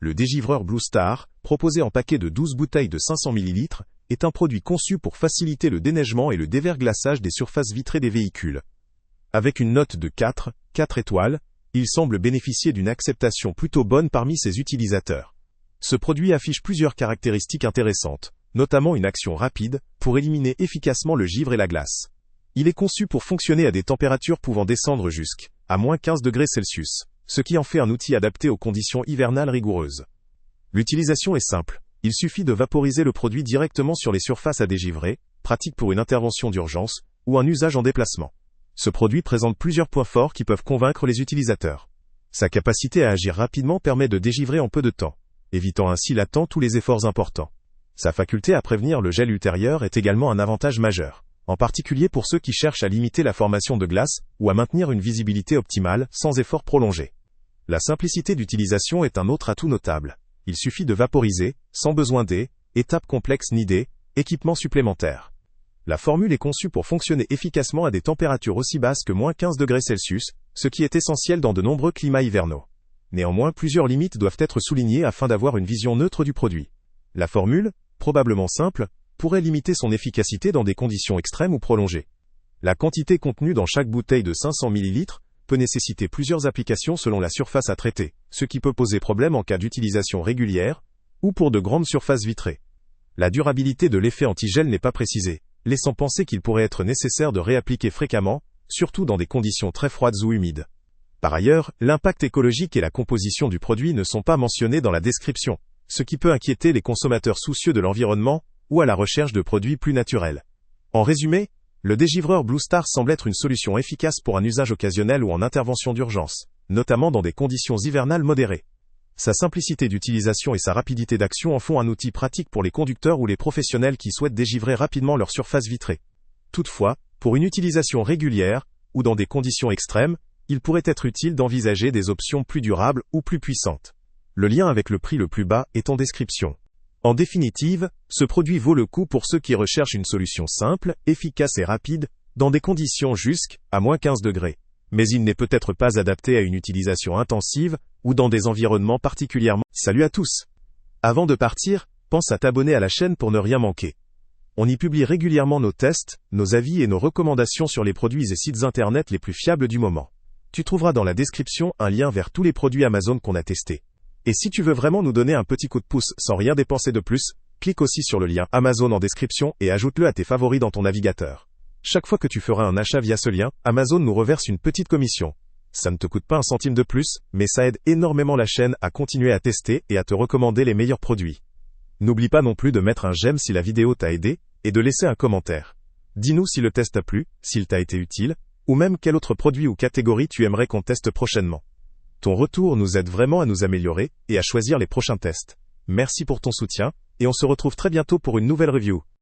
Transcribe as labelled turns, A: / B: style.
A: Le dégivreur Blue Star, proposé en paquet de 12 bouteilles de 500 ml, est un produit conçu pour faciliter le déneigement et le déverglaçage des surfaces vitrées des véhicules. Avec une note de 4 étoiles, il semble bénéficier d'une acceptation plutôt bonne parmi ses utilisateurs. Ce produit affiche plusieurs caractéristiques intéressantes, notamment une action rapide, pour éliminer efficacement le givre et la glace. Il est conçu pour fonctionner à des températures pouvant descendre jusqu'à -15°C, ce qui en fait un outil adapté aux conditions hivernales rigoureuses. L'utilisation est simple, il suffit de vaporiser le produit directement sur les surfaces à dégivrer, pratique pour une intervention d'urgence, ou un usage en déplacement. Ce produit présente plusieurs points forts qui peuvent convaincre les utilisateurs. Sa capacité à agir rapidement permet de dégivrer en peu de temps, évitant ainsi l'attente ou les efforts importants. Sa faculté à prévenir le gel ultérieur est également un avantage majeur, en particulier pour ceux qui cherchent à limiter la formation de glace ou à maintenir une visibilité optimale sans effort prolongé. La simplicité d'utilisation est un autre atout notable. Il suffit de vaporiser, sans besoin d'étapes complexes ni d'équipements supplémentaires. La formule est conçue pour fonctionner efficacement à des températures aussi basses que -15°C, ce qui est essentiel dans de nombreux climats hivernaux. Néanmoins, plusieurs limites doivent être soulignées afin d'avoir une vision neutre du produit. La formule, probablement simple, pourrait limiter son efficacité dans des conditions extrêmes ou prolongées. La quantité contenue dans chaque bouteille de 500 ml peut nécessiter plusieurs applications selon la surface à traiter, ce qui peut poser problème en cas d'utilisation régulière, ou pour de grandes surfaces vitrées. La durabilité de l'effet antigel n'est pas précisée, laissant penser qu'il pourrait être nécessaire de réappliquer fréquemment, surtout dans des conditions très froides ou humides. Par ailleurs, l'impact écologique et la composition du produit ne sont pas mentionnés dans la description, ce qui peut inquiéter les consommateurs soucieux de l'environnement, ou à la recherche de produits plus naturels. En résumé, le dégivreur Blue Star semble être une solution efficace pour un usage occasionnel ou en intervention d'urgence, notamment dans des conditions hivernales modérées. Sa simplicité d'utilisation et sa rapidité d'action en font un outil pratique pour les conducteurs ou les professionnels qui souhaitent dégivrer rapidement leur surface vitrée. Toutefois, pour une utilisation régulière, ou dans des conditions extrêmes, il pourrait être utile d'envisager des options plus durables ou plus puissantes. Le lien avec le prix le plus bas est en description. En définitive, ce produit vaut le coup pour ceux qui recherchent une solution simple, efficace et rapide, dans des conditions jusqu'à -15°. Mais il n'est peut-être pas adapté à une utilisation intensive, ou dans des environnements particulièrement... Salut à tous! Avant de partir, pense à t'abonner à la chaîne pour ne rien manquer. On y publie régulièrement nos tests, nos avis et nos recommandations sur les produits et sites internet les plus fiables du moment. Tu trouveras dans la description un lien vers tous les produits Amazon qu'on a testés. Et si tu veux vraiment nous donner un petit coup de pouce sans rien dépenser de plus, clique aussi sur le lien Amazon en description et ajoute-le à tes favoris dans ton navigateur. Chaque fois que tu feras un achat via ce lien, Amazon nous reverse une petite commission. Ça ne te coûte pas un centime de plus, mais ça aide énormément la chaîne à continuer à tester et à te recommander les meilleurs produits. N'oublie pas non plus de mettre un j'aime si la vidéo t'a aidé, et de laisser un commentaire. Dis-nous si le test t'a plu, s'il t'a été utile, ou même quel autre produit ou catégorie tu aimerais qu'on teste prochainement. Ton retour nous aide vraiment à nous améliorer et à choisir les prochains tests. Merci pour ton soutien, et on se retrouve très bientôt pour une nouvelle review.